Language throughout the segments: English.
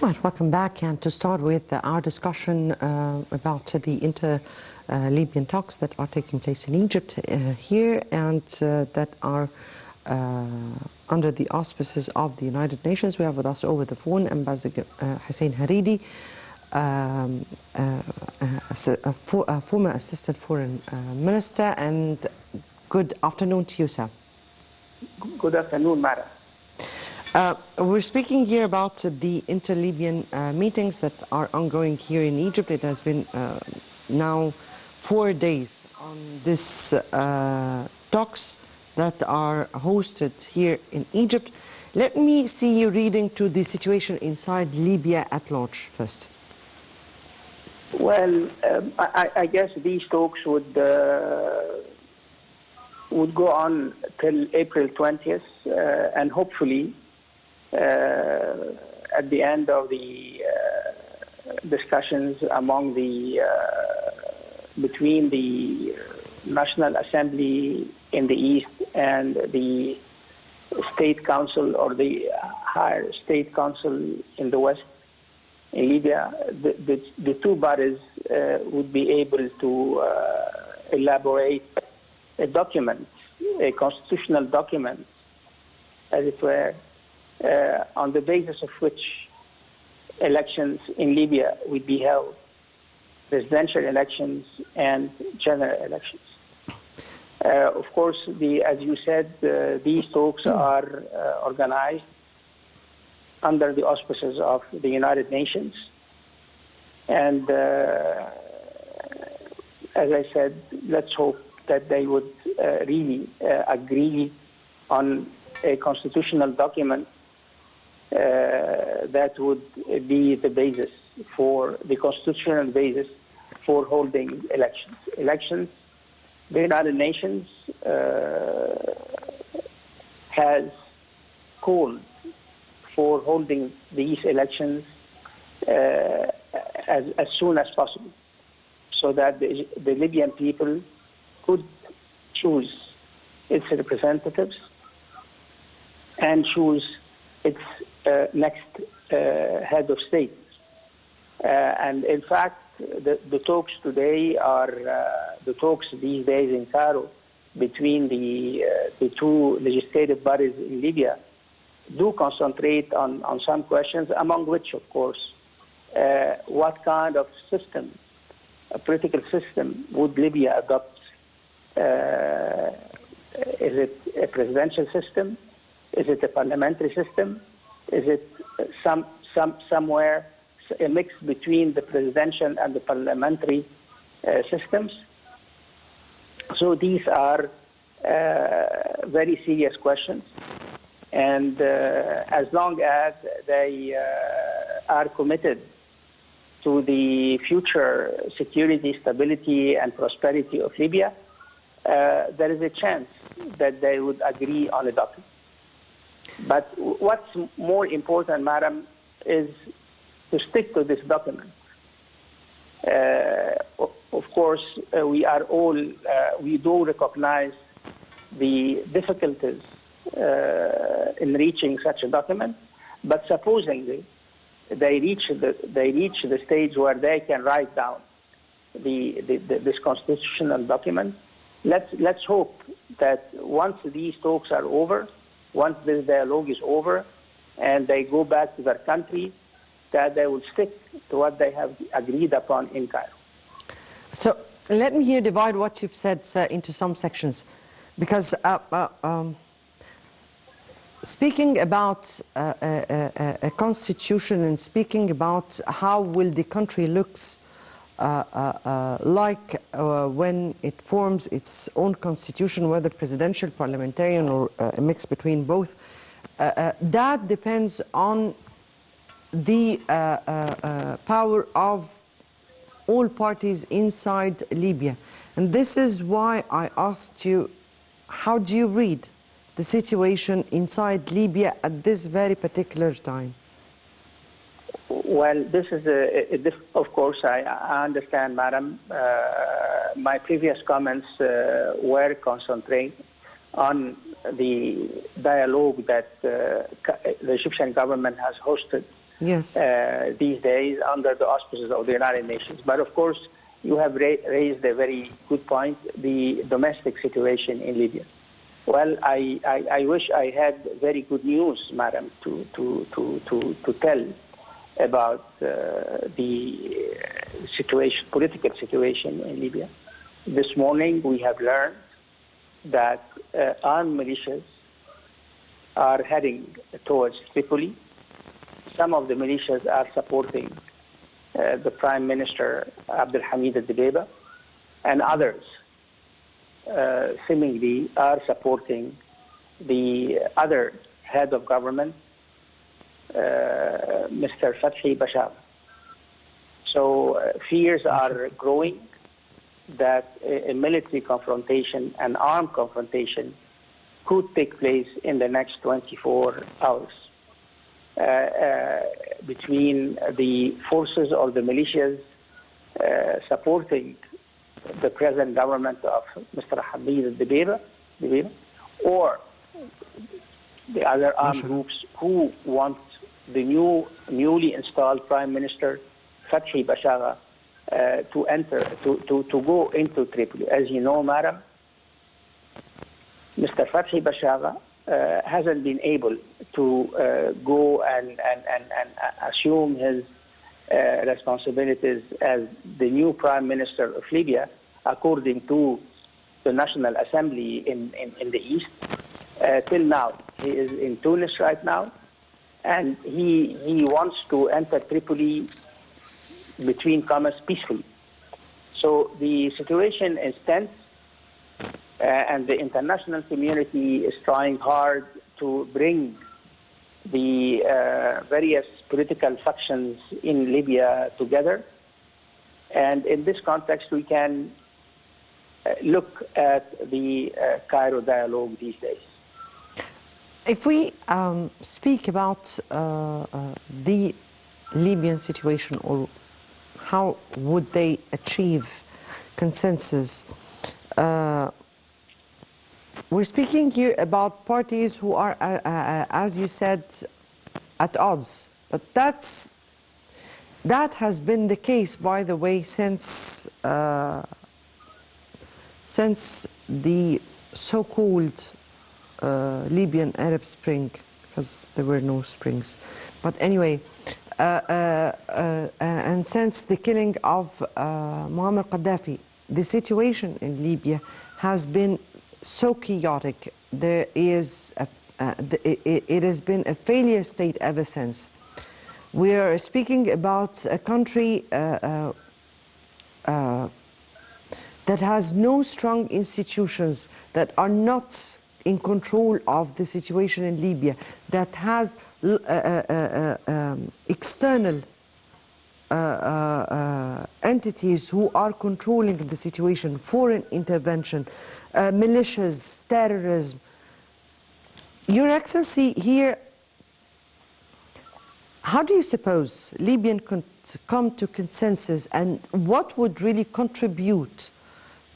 Right, welcome back. And to start with our discussion about the inter-Libyan talks that are taking place in Egypt here and that are under the auspices of the United Nations. We have with us over the phone Ambassador Hussein Harridy, a former Assistant Foreign Minister. And good afternoon to you, sir. Good afternoon, madam. We're speaking here about the inter-Libyan meetings that are ongoing here in Egypt. It has been now 4 days on this talks that are hosted here in Egypt. Let me see you reading to the situation inside Libya at large first. Well, I guess these talks would go on till April 20th, and hopefully at the end of the discussions among between the National Assembly in the east and the State Council or the higher State Council in the west, in Libya, the two bodies would be able to elaborate a document, a constitutional document, as it were, on the basis of which elections in Libya would be held, presidential elections and general elections. Of course, as you said, these talks are organized under the auspices of the United Nations. And as I said, let's hope that they would really agree on a constitutional document that would be the basis for the constitutional basis for holding elections. Elections, the United Nations has called for holding these elections as soon as possible, so that the Libyan people could choose its representatives and choose its next head of state. And in fact, the talks today are the talks these days in Cairo between the two legislative bodies in Libya do concentrate on some questions, among which, of course, what kind of system, a political system, would Libya adopt? Is it a presidential system? Is it a parliamentary system? Is it somewhere a mix between the presidential and the parliamentary systems? So these are very serious questions. And as long as they are committed to the future security, stability, and prosperity of Libya, there is a chance that they would agree on a document. But what's more important, madam, is to stick to this document. Of course, we do recognize the difficulties in reaching such a document, but supposing they reach the stage where they can write down this constitutional document, let's hope that once these talks are over, once this dialogue is over, and they go back to their country, that they will stick to what they have agreed upon in Cairo. So let me here divide what you've said, sir, into some sections, because speaking about a constitution and speaking about how will the country looks like when it forms its own constitution, whether presidential, parliamentarian, or a mix between both, that depends on the power of all parties inside Libya. And this is why I asked you, how do you read the situation inside Libya at this very particular time? Well, this is of course, I understand, madam. My previous comments were concentrating on the dialogue that the Egyptian government has hosted Yes. these days under the auspices of the United Nations. But of course, you have raised a very good point, the domestic situation in Libya. Well, I wish I had very good news, madam, to tell about the situation, political situation in Libya. This morning we have learned that armed militias are heading towards Tripoli. Some of the militias are supporting the Prime Minister Abdul Hamid al-Dibeiba, and others seemingly are supporting the other head of government, Mr. Fathi Bashar. So fears are growing that a military confrontation, an armed confrontation, could take place in the next 24 hours between the forces or the militias supporting the present government of Mr. Hamid al-Dibeiba, or the other armed groups who want the newly installed Prime Minister Fathi Bashar to go into Tripoli. As you know, madam, Mr. Fathi Bashar hasn't been able to go and assume his responsibilities as the new Prime Minister of Libya, according to the National Assembly in the East. Till now, he is in Tunis right now, and he wants to enter Tripoli between commas peacefully. So the situation is tense, and the international community is trying hard to bring the various political factions in Libya together. And in this context, we can look at the Cairo dialogue these days. If we speak about the Libyan situation, or how would they achieve consensus, we're speaking here about parties who are, as you said, at odds. But that has been the case, by the way, since the so-called Libyan Arab Spring, because there were no springs. But anyway, and since the killing of Muammar Gaddafi, the situation in Libya has been so chaotic. There is it has been a failure state ever since. We are speaking about a country that has no strong institutions, that are not in control of the situation in Libya, that has external entities who are controlling the situation, foreign intervention, militias, terrorism. Your Excellency, here, how do you suppose Libya could come to consensus, and what would really contribute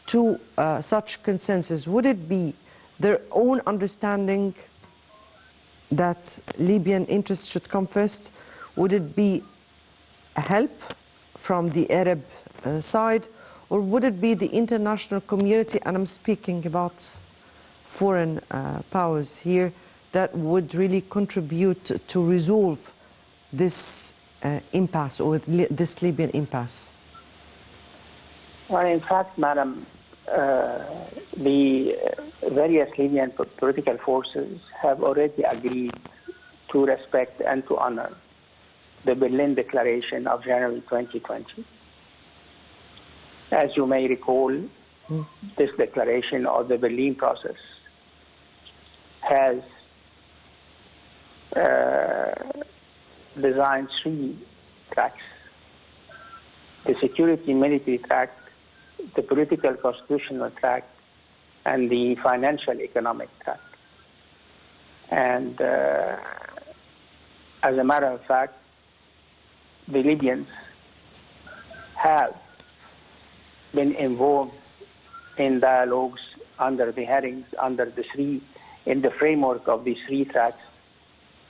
to such consensus? Would it be their own understanding that Libyan interests should come first? Would it be a help from the Arab side? Or would it be the international community, and I'm speaking about foreign powers here, that would really contribute to resolve this impasse, or this Libyan impasse? Well, in fact, madam, the various Libyan political forces have already agreed to respect and to honor the Berlin Declaration of January 2020. As you may recall, this declaration, or the Berlin process, has designed 3 tracks: the security military track, the political constitutional track, and the financial economic track. And as a matter of fact, the Libyans have been involved in dialogues under the headings, in the framework of these 3 tracks,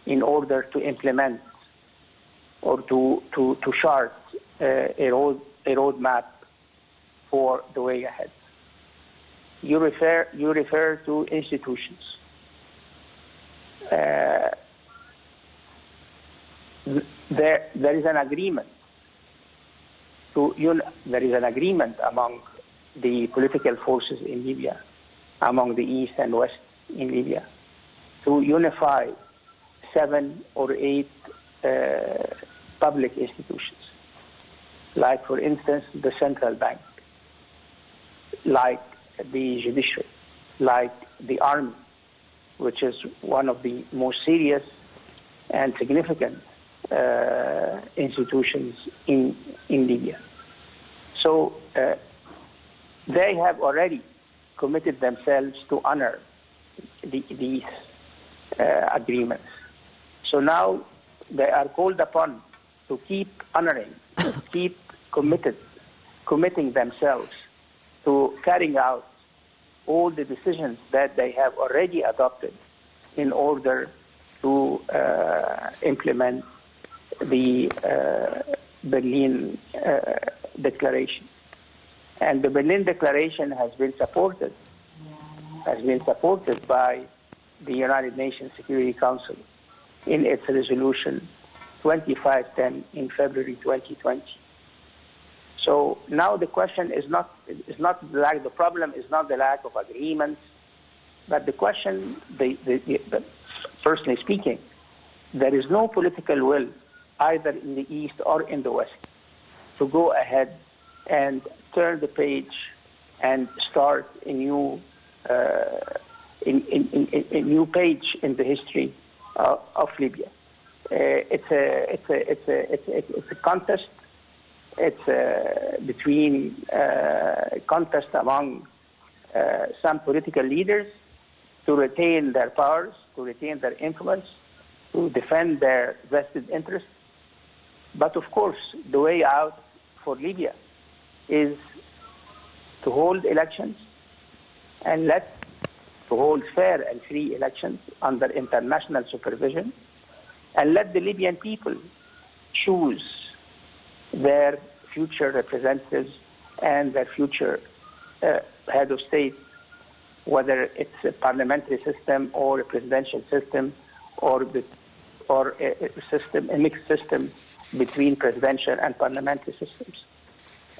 in order to implement or to chart a roadmap for the way ahead. You refer to institutions. There is an agreement there is an agreement among the political forces in Libya, among the East and West in Libya, to unify 7 or 8 public institutions, like, for instance, the central bank, like the judiciary, like the army, which is one of the most serious and significant institutions in Libya. So they have already committed themselves to honor these agreements. So now they are called upon to keep honoring, to keep committing themselves to carrying out all the decisions that they have already adopted in order to implement the Berlin Declaration. And the Berlin Declaration has been supported by the United Nations Security Council in its resolution 2510 in February 2020. So now the question is not the problem is not the lack of agreements, but the question, personally speaking, there is no political will either in the East or in the West to go ahead and turn the page and start a new page in the history of Libya. It's a contest. It's between contest among some political leaders to retain their powers, to retain their influence, to defend their vested interests. But of course, the way out for Libya is to hold elections and to hold fair and free elections under international supervision, and let the Libyan people choose their future representatives and their future head of state, whether it's a parliamentary system or a presidential system or a mixed system between presidential and parliamentary systems.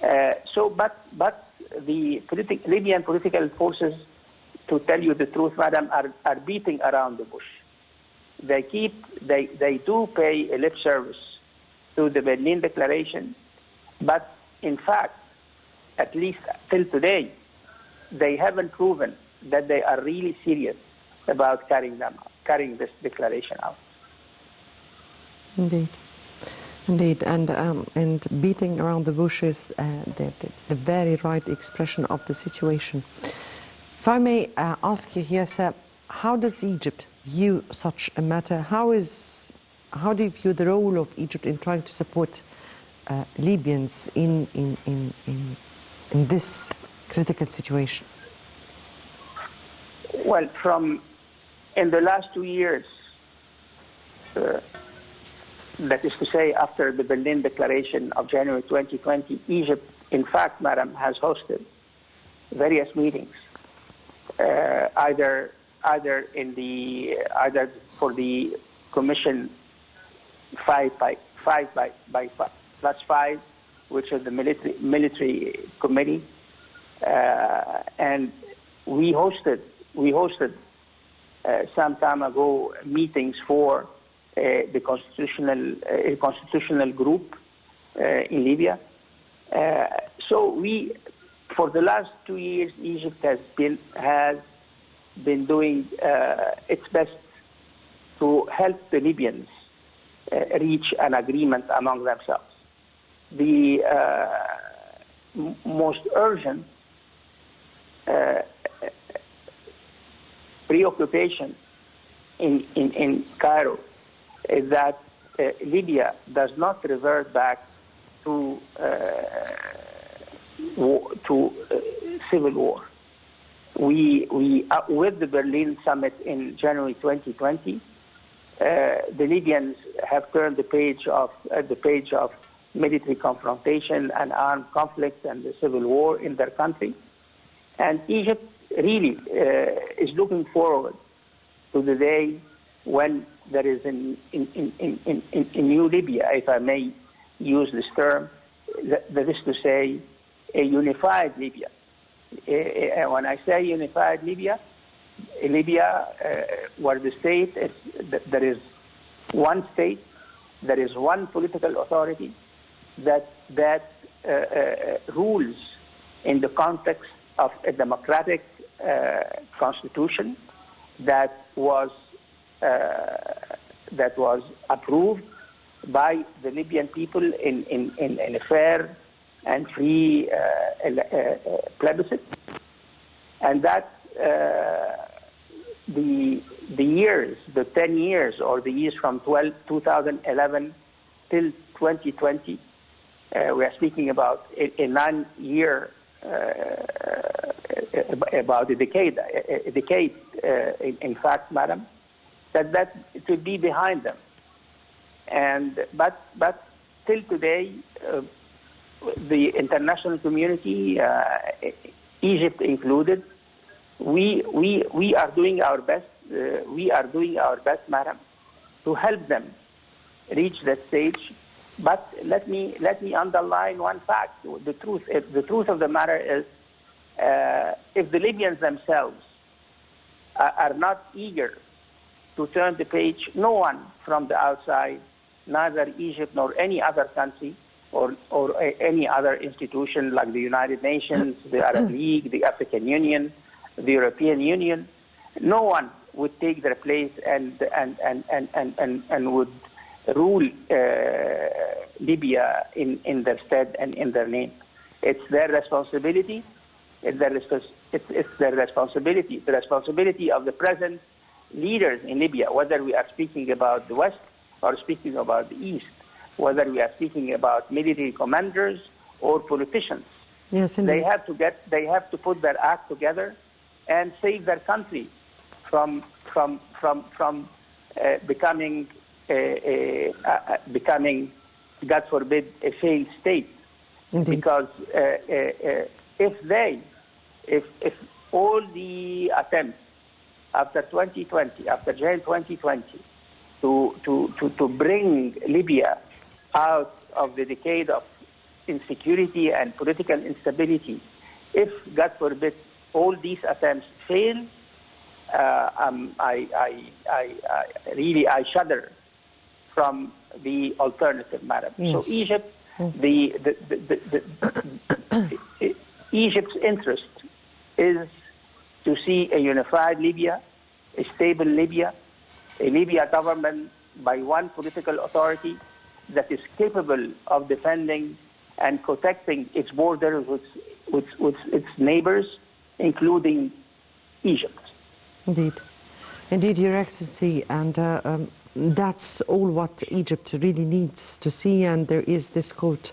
But the Libyan political forces, to tell you the truth, madam, are beating around the bush. They do pay a lip service to the Berlin Declaration, but in fact, at least till today, they haven't proven that they are really serious about carrying this declaration out. Indeed, and beating around the bush is the very right expression of the situation. If I may ask you here, sir, how does Egypt view such a matter? How do you view the role of Egypt in trying to support Libyans in this critical situation? Well, in the last 2 years, that is to say, after the Berlin Declaration of January 2020, Egypt, in fact, madam, has hosted various meetings, either for the Commission 5+5, which is the military committee, and we hosted some time ago meetings for the constitutional group in Libya. So for the last 2 years, Egypt has been doing its best to help the Libyans reach an agreement among themselves. The most urgent preoccupation in Cairo is that Libya does not revert back to civil war. We with the Berlin summit in January 2020, the Libyans have turned the page of military confrontation and armed conflict and the civil war in their country. And Egypt really is looking forward to the day when there is in New Libya, if I may use this term, that is to say, a unified Libya. When I say unified Libya, where the state is, there is one state, there is one political authority that rules in the context of a democratic constitution that was approved by the Libyan people in a fair and free plebiscite, and that the 10 years, or the years from 2011 till 2020, we are speaking about a 9-year, about a decade, in fact, madam, that it will be behind them. And but till today, the international community, Egypt included, we are doing our best. We are doing our best, madam, to help them reach that stage. But let me underline one fact. The truth of the matter is, if the Libyans themselves are not eager to turn the page, no one from the outside, neither Egypt nor any other country or any other institution like the United Nations, the Arab League, the African Union, the European Union, no one would take their place and would rule Libya in their stead and in their name. It's their responsibility. It's their responsibility. The responsibility of the present leaders in Libya, whether we are speaking about the West or speaking about the East, whether we are speaking about military commanders or politicians. Yes, they have to put their act together and save their country from becoming, God forbid, a failed state. Indeed. Because if all the attempts after 2020, after January 2020, to bring Libya out of the decade of insecurity and political instability, if, God forbid, all these attempts fail, I shudder from the alternative, madam. Yes. So Egypt, Egypt's interest is to see a unified Libya, a stable Libya, a Libya government by one political authority that is capable of defending and protecting its borders with its neighbors, including Egypt. Indeed. Indeed, Your Excellency, and that's all what Egypt really needs to see, and there is this quote